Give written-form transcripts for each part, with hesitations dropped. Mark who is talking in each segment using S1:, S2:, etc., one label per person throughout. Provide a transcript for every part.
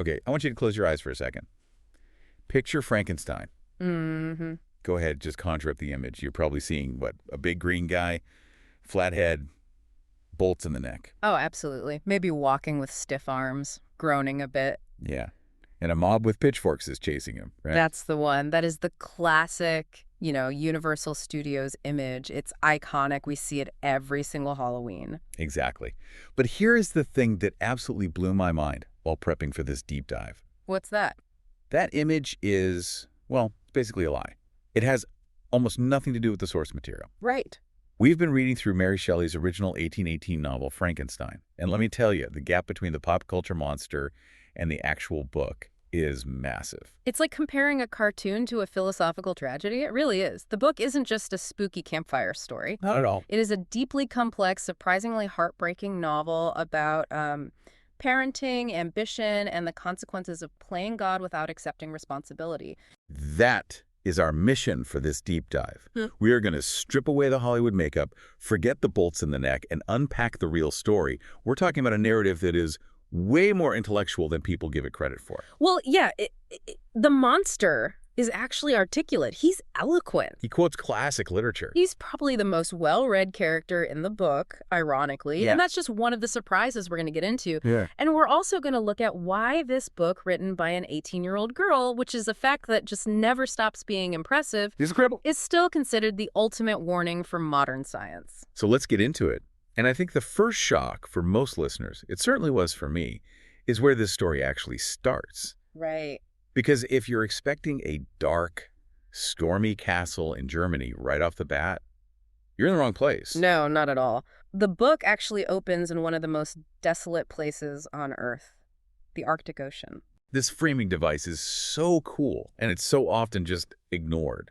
S1: Okay, I want you to close your eyes for a second. Picture Frankenstein.
S2: Mm-hmm.
S1: Go ahead, just conjure up the image. You're probably seeing, what, a big green guy, flat head, bolts in the neck.
S2: Oh, absolutely. Maybe walking with stiff arms, groaning a bit.
S1: Yeah. And a mob with pitchforks is chasing him, right?
S2: That's the one. That is the classic, Universal Studios image. It's iconic. We see it every single Halloween.
S1: Exactly. But here is the thing that absolutely blew my mind while prepping for this deep dive.
S2: What's that?
S1: That image is, well, basically a lie. It has almost nothing to do with the source material.
S2: Right.
S1: We've been reading through Mary Shelley's original 1818 novel, Frankenstein. And let me tell you, the gap between the pop culture monster and the actual book is massive.
S2: It's like comparing a cartoon to a philosophical tragedy. It really is. The book isn't just a spooky campfire story.
S1: Not at all.
S2: It is a deeply complex, surprisingly heartbreaking novel about parenting, ambition, and the consequences of playing God without accepting responsibility.
S1: That is our mission for this deep dive. We are going to strip away the Hollywood makeup, forget the bolts in the neck, and unpack the real story. We're talking about a narrative that is way more intellectual than people give it credit for.
S2: Well, yeah, the monster is actually articulate. He's eloquent.
S1: He quotes classic literature.
S2: He's probably the most well-read character in the book, ironically.
S1: Yeah.
S2: And that's just one of the surprises we're going to get into.
S1: Yeah.
S2: And we're also going to look at why this book, written by an 18-year-old girl, which is a fact that just never stops being impressive,
S1: He's a cripple.
S2: is still considered the ultimate warning for modern science.
S1: So let's get into it. And I think the first shock for most listeners, it certainly was for me, is where this story actually starts.
S2: Right.
S1: Because if you're expecting a dark, stormy castle in Germany right off the bat, you're in the wrong place.
S2: No, not at all. The book actually opens in one of the most desolate places on Earth, the Arctic Ocean.
S1: This framing device is so cool, and it's so often just ignored.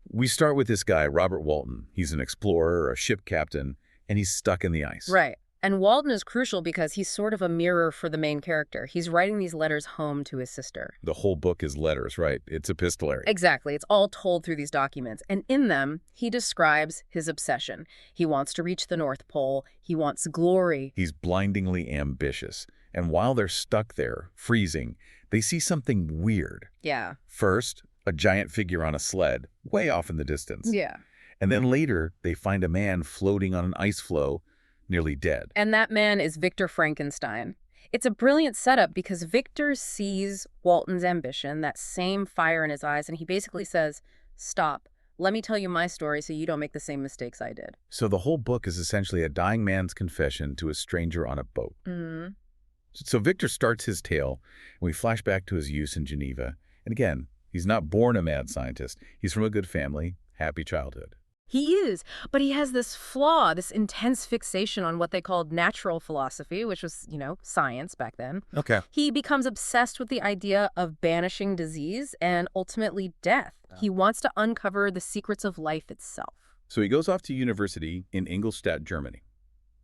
S1: We start with this guy, Robert Walton. He's an explorer, a ship captain, and he's stuck in the ice.
S2: Right. And Walden is crucial because he's sort of a mirror for the main character. He's writing these letters home to his sister.
S1: The whole book is letters, right? It's epistolary.
S2: Exactly. It's all told through these documents. And in them, he describes his obsession. He wants to reach the North Pole. He wants glory.
S1: He's blindingly ambitious. And while they're stuck there, freezing, they see something weird.
S2: Yeah.
S1: First, a giant figure on a sled, way off in the distance.
S2: Yeah.
S1: And then later, they find a man floating on an ice floe, nearly dead.
S2: And that man is Victor Frankenstein. It's a brilliant setup because Victor sees Walton's ambition, that same fire in his eyes, and he basically says, stop. Let me tell you my story so you don't make the same mistakes I did.
S1: So the whole book is essentially a dying man's confession to a stranger on a boat.
S2: Mm-hmm.
S1: So Victor starts his tale, and we flash back to his youth in Geneva. And again, he's not born a mad scientist. He's from a good family, happy childhood.
S2: He is, but he has this flaw, this intense fixation on what they called natural philosophy, which was, science back then.
S1: Okay.
S2: He becomes obsessed with the idea of banishing disease and ultimately death. He wants to uncover the secrets of life itself.
S1: So he goes off to university in Ingolstadt, Germany.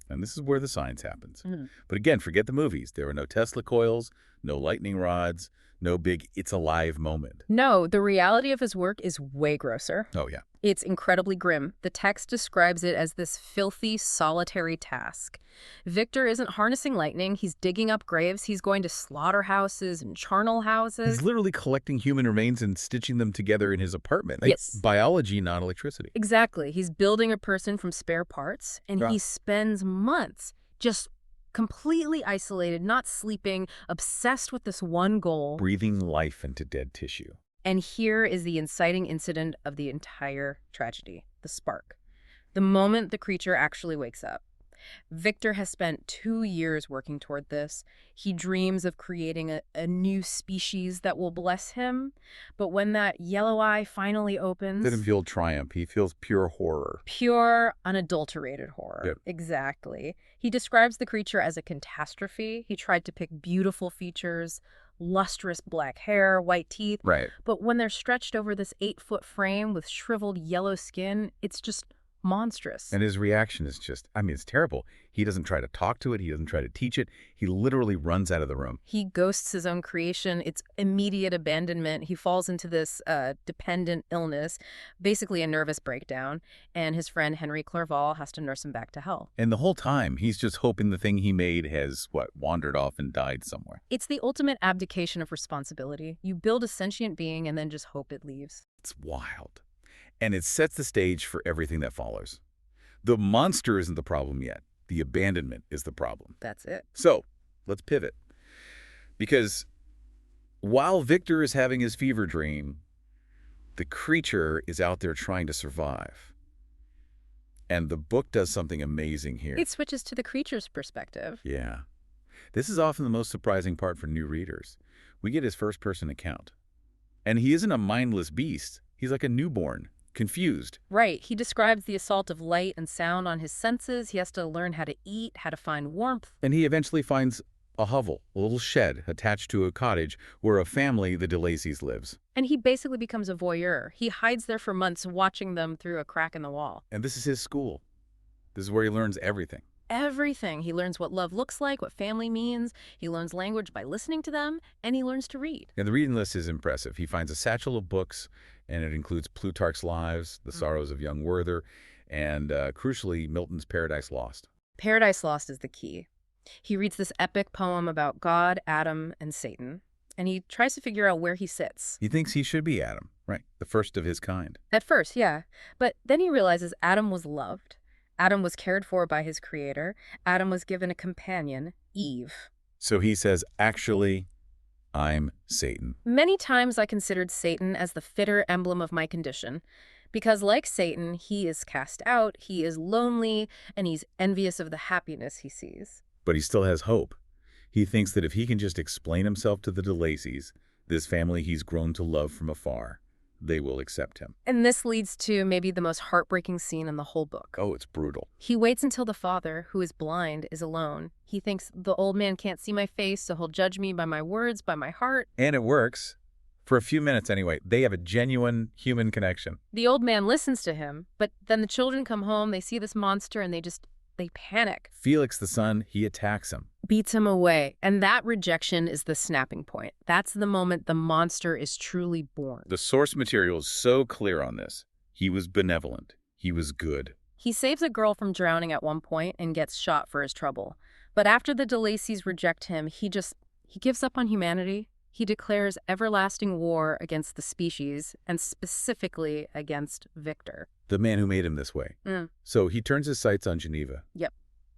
S1: And this is where the science happens.
S2: Mm-hmm.
S1: But again, forget the movies. There are no Tesla coils, no lightning rods, no big it's alive moment.
S2: No, the reality of his work is way grosser.
S1: Oh, yeah.
S2: It's incredibly grim. The text describes it as this filthy, solitary task. Victor isn't harnessing lightning. He's digging up graves. He's going to slaughterhouses and charnel houses.
S1: He's literally collecting human remains and stitching them together in his apartment. Like,
S2: Yes.
S1: Biology, not electricity.
S2: Exactly. He's building a person from spare parts, and he spends months just completely isolated, not sleeping, obsessed with this one goal.
S1: Breathing life into dead tissue.
S2: And here is the inciting incident of the entire tragedy, the spark. The moment the creature actually wakes up. Victor has spent 2 years working toward this. He dreams of creating a new species that will bless him. But when that yellow eye finally opens...
S1: Doesn't feel triumph. He feels pure horror.
S2: Pure, unadulterated horror.
S1: Yep.
S2: Exactly. He describes the creature as a catastrophe. He tried to pick beautiful features, lustrous black hair, white teeth.
S1: Right.
S2: But when they're stretched over this 8-foot frame with shriveled yellow skin, it's just monstrous.
S1: And his reaction is just, I mean, it's terrible. He doesn't try to talk to it. He doesn't try to teach it. He literally runs out of the room.
S2: He ghosts his own creation. It's immediate abandonment. He falls into this dependent illness, basically a nervous breakdown, and his friend Henry Clerval has to nurse him back to health.
S1: And the whole time, he's just hoping the thing he made has, wandered off and died somewhere.
S2: It's the ultimate abdication of responsibility. You build a sentient being and then just hope it leaves.
S1: It's wild. And it sets the stage for everything that follows. The monster isn't the problem yet. The abandonment is the problem.
S2: That's it.
S1: So, let's pivot. Because while Victor is having his fever dream, the creature is out there trying to survive. And the book does something amazing here.
S2: It switches to the creature's perspective.
S1: Yeah. This is often the most surprising part for new readers. We get his first-person account. And he isn't a mindless beast. He's like a newborn. Confused.
S2: Right. He describes the assault of light and sound on his senses. He has to learn how to eat, how to find warmth.
S1: And he eventually finds a hovel, a little shed attached to a cottage where a family, the DeLacy's, lives.
S2: And he basically becomes a voyeur. He hides there for months, watching them through a crack in the wall.
S1: And this is his school. This is where he learns everything.
S2: Everything. He learns what love looks like, what family means. He learns language by listening to them, and he learns to read.
S1: And the reading list is impressive. He finds a satchel of books, and it includes Plutarch's Lives, The Sorrows of Young Werther, and crucially, Milton's Paradise Lost.
S2: Paradise Lost is the key. He reads this epic poem about God, Adam, and Satan, and he tries to figure out where he sits.
S1: He thinks he should be Adam, right? The first of his kind.
S2: At first, yeah. But then he realizes Adam was loved. Adam was cared for by his creator. Adam was given a companion, Eve.
S1: So he says, actually, I'm Satan.
S2: Many times I considered Satan as the fitter emblem of my condition, because like Satan, he is cast out, he is lonely, and he's envious of the happiness he sees.
S1: But he still has hope. He thinks that if he can just explain himself to the DeLacy's, this family he's grown to love from afar, they will accept him.
S2: And this leads to maybe the most heartbreaking scene in the whole book.
S1: Oh, it's brutal.
S2: He waits until the father, who is blind, is alone. He thinks the old man can't see my face, so he'll judge me by my words, by my heart.
S1: And it works. For a few minutes anyway, they have a genuine human connection.
S2: The old man listens to him, but then the children come home, they see this monster, and they panic.
S1: Felix, the son, he attacks him.
S2: Beats him away. And that rejection is the snapping point. That's the moment the monster is truly born.
S1: The source material is so clear on this. He was benevolent. He was good.
S2: He saves a girl from drowning at one point and gets shot for his trouble. But after the DeLacy's reject him, he gives up on humanity. He declares everlasting war against the species, and specifically against Victor.
S1: The man who made him this way. So he turns his sights on Geneva.
S2: Yep.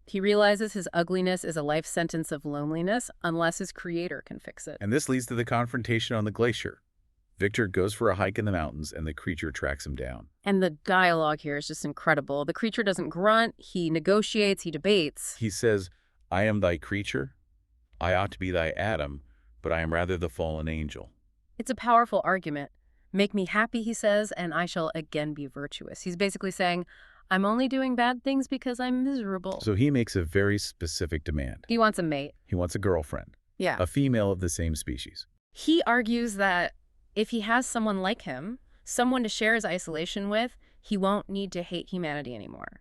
S2: He realizes his ugliness is a life sentence of loneliness unless his creator can fix it.
S1: And this leads to the confrontation on the glacier. Victor goes for a hike in the mountains, and the creature tracks him down.
S2: And the dialogue here is just incredible. The creature doesn't grunt, he negotiates, he debates.
S1: He says, I am thy creature. I ought to be thy Adam, but I am rather the fallen angel.
S2: It's a powerful argument. Make me happy, he says, and I shall again be virtuous. He's basically saying, I'm only doing bad things because I'm miserable.
S1: So he makes a very specific demand.
S2: He wants a mate.
S1: He wants a girlfriend.
S2: Yeah.
S1: A female of the same species.
S2: He argues that if he has someone like him, someone to share his isolation with, he won't need to hate humanity anymore.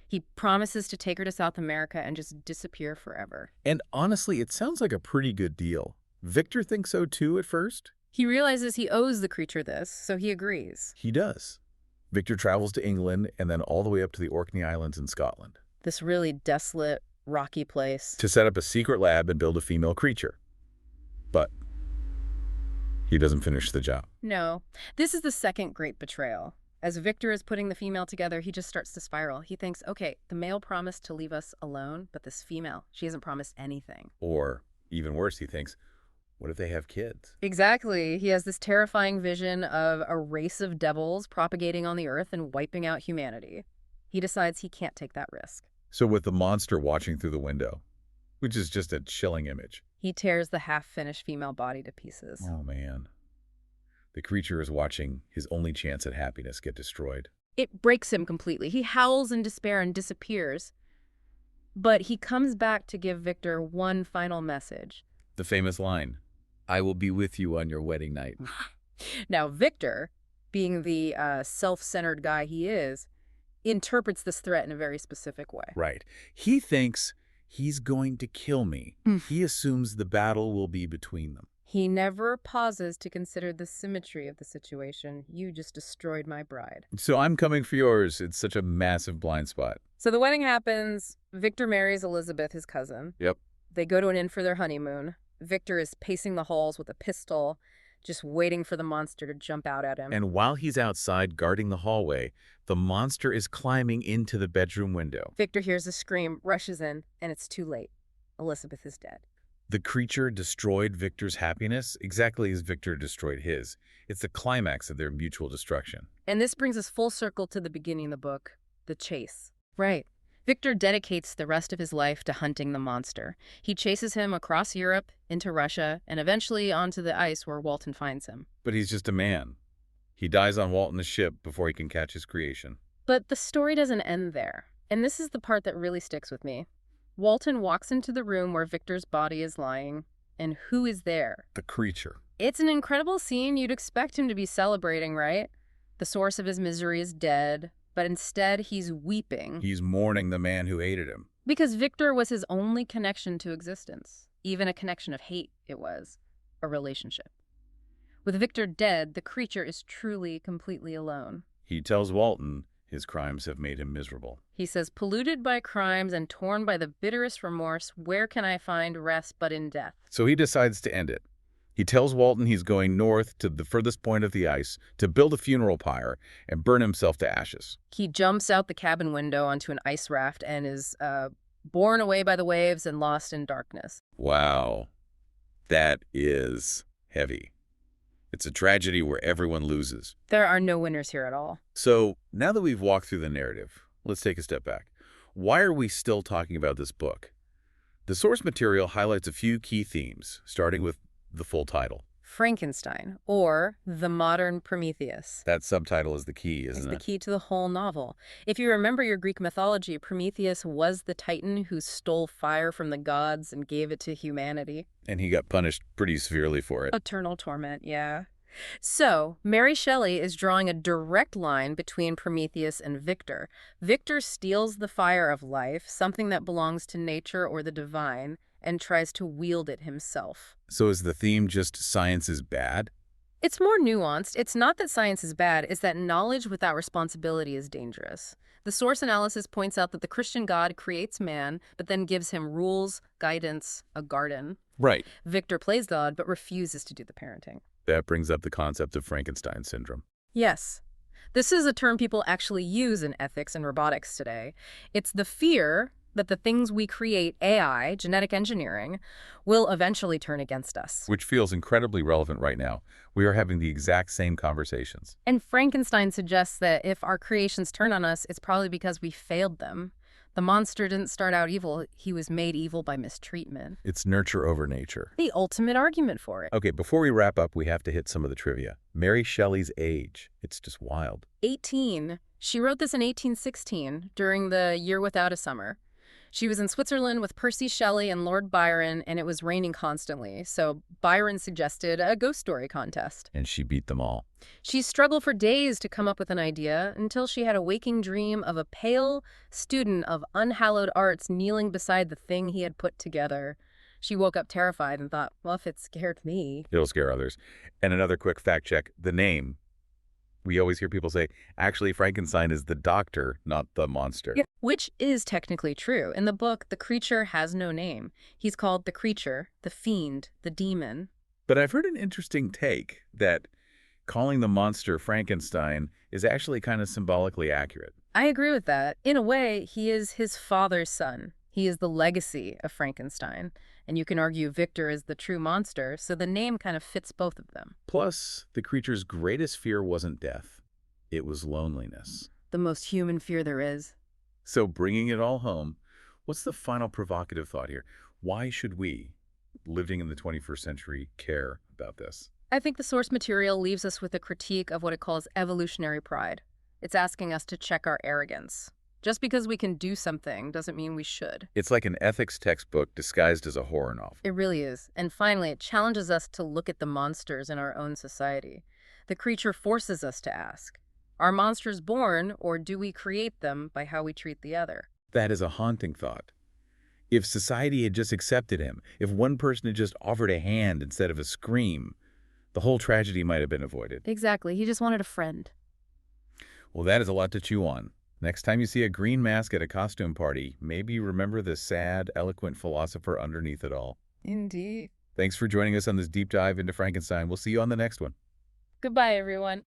S2: He promises to take her to South America and just disappear forever.
S1: And honestly, it sounds like a pretty good deal. Victor thinks so too at first.
S2: He realizes he owes the creature this, so he agrees.
S1: He does. Victor travels to England and then all the way up to the Orkney Islands in Scotland.
S2: This really desolate, rocky place.
S1: To set up a secret lab and build a female creature. But he doesn't finish the job.
S2: No. This is the second great betrayal. As Victor is putting the female together, he just starts to spiral. He thinks, okay, the male promised to leave us alone, but this female, she hasn't promised anything.
S1: Or, even worse, he thinks, what if they have kids?
S2: Exactly. He has this terrifying vision of a race of devils propagating on the earth and wiping out humanity. He decides he can't take that risk.
S1: So with the monster watching through the window, which is just a chilling image.
S2: He tears the half-finished female body to pieces.
S1: Oh, man. The creature is watching his only chance at happiness get destroyed.
S2: It breaks him completely. He howls in despair and disappears. But he comes back to give Victor one final message.
S1: The famous line, I will be with you on your wedding night.
S2: Now, Victor, being the self-centered guy he is interprets this threat in a very specific way.
S1: Right. He thinks he's going to kill me. He assumes the battle will be between them.
S2: He never pauses to consider the symmetry of the situation. You just destroyed my bride.
S1: So I'm coming for yours. It's such a massive blind spot.
S2: So the wedding happens. Victor marries Elizabeth, his cousin.
S1: Yep.
S2: They go to an inn for their honeymoon. Victor is pacing the halls with a pistol, just waiting for the monster to jump out at him.
S1: And while he's outside guarding the hallway, the monster is climbing into the bedroom window.
S2: Victor hears a scream, rushes in, and it's too late. Elizabeth is dead.
S1: The creature destroyed Victor's happiness exactly as Victor destroyed his. It's the climax of their mutual destruction.
S2: And this brings us full circle to the beginning of the book, the chase. Right. Victor dedicates the rest of his life to hunting the monster. He chases him across Europe, into Russia, and eventually onto the ice where Walton finds him.
S1: But he's just a man. He dies on Walton's ship before he can catch his creation.
S2: But the story doesn't end there. And this is the part that really sticks with me. Walton walks into the room where Victor's body is lying, and who is there?
S1: The creature.
S2: It's an incredible scene. You'd expect him to be celebrating, right? The source of his misery is dead, but instead he's weeping.
S1: He's mourning the man who hated him.
S2: Because Victor was his only connection to existence. Even a connection of hate, it was. A relationship. With Victor dead, the creature is truly, completely alone.
S1: He tells Walton his crimes have made him miserable.
S2: He says, polluted by crimes and torn by the bitterest remorse, where can I find rest but in death?
S1: So he decides to end it. He tells Walton he's going north to the furthest point of the ice to build a funeral pyre and burn himself to ashes.
S2: He jumps out the cabin window onto an ice raft and is borne away by the waves and lost in darkness.
S1: Wow. That is heavy. It's a tragedy where everyone loses.
S2: There are no winners here at all.
S1: So now that we've walked through the narrative, let's take a step back. Why are we still talking about this book? The source material highlights a few key themes, starting with the full title.
S2: Frankenstein, or The Modern Prometheus.
S1: That subtitle is the key, isn't it?
S2: It's the key to the whole novel. If you remember your Greek mythology, Prometheus was the titan who stole fire from the gods and gave it to humanity.
S1: And he got punished pretty severely for it.
S2: Eternal torment, yeah. So, Mary Shelley is drawing a direct line between Prometheus and Victor. Victor steals the fire of life, something that belongs to nature or the divine, and tries to wield it himself.
S1: So is the theme just science is bad?
S2: It's more nuanced. It's not that science is bad, it's that knowledge without responsibility is dangerous. The source analysis points out that the Christian God creates man, but then gives him rules, guidance, a garden.
S1: Right.
S2: Victor plays God, but refuses to do the parenting.
S1: That brings up the concept of Frankenstein syndrome.
S2: Yes. This is a term people actually use in ethics and robotics today. It's the fear that the things we create, AI, genetic engineering, will eventually turn against us.
S1: Which feels incredibly relevant right now. We are having the exact same conversations.
S2: And Frankenstein suggests that if our creations turn on us, it's probably because we failed them. The monster didn't start out evil. He was made evil by mistreatment.
S1: It's nurture over nature.
S2: The ultimate argument for it.
S1: Okay, before we wrap up, we have to hit some of the trivia. Mary Shelley's age. It's just wild.
S2: 18. She wrote this in 1816, during the year without a summer. She was in Switzerland with Percy Shelley and Lord Byron, and it was raining constantly, so Byron suggested a ghost story contest.
S1: And she beat them all.
S2: She struggled for days to come up with an idea until she had a waking dream of a pale student of unhallowed arts kneeling beside the thing he had put together. She woke up terrified and thought, well, if it scared me,
S1: It'll scare others. And another quick fact check, the name. We always hear people say, actually, Frankenstein is the doctor, not the monster.
S2: yeah, which is technically true. In the book, the creature has no name. He's called the creature, the fiend, the demon.
S1: But I've heard an interesting take that calling the monster Frankenstein is actually kind of symbolically accurate.
S2: I agree with that. In a way, he is his father's son. He is the legacy of Frankenstein. And you can argue Victor is the true monster, so the name kind of fits both of them.
S1: Plus, the creature's greatest fear wasn't death. It was loneliness.
S2: The most human fear there is.
S1: So bringing it all home, what's the final provocative thought here? Why should we, living in the 21st century, care about this?
S2: I think the source material leaves us with a critique of what it calls evolutionary pride. It's asking us to check our arrogance. Just because we can do something doesn't mean we should.
S1: It's like an ethics textbook disguised as a horror novel.
S2: It really is. And finally, it challenges us to look at the monsters in our own society. The creature forces us to ask, Are monsters born, or do we create them by how we treat the other?
S1: That is a haunting thought. If society had just accepted him, if one person had just offered a hand instead of a scream, the whole tragedy might have been avoided.
S2: Exactly. He just wanted a friend.
S1: Well, that is a lot to chew on. Next time you see a green mask at a costume party, maybe remember the sad, eloquent philosopher underneath it all.
S2: Indeed.
S1: Thanks for joining us on this deep dive into Frankenstein. We'll see you on the next one.
S2: Goodbye, everyone.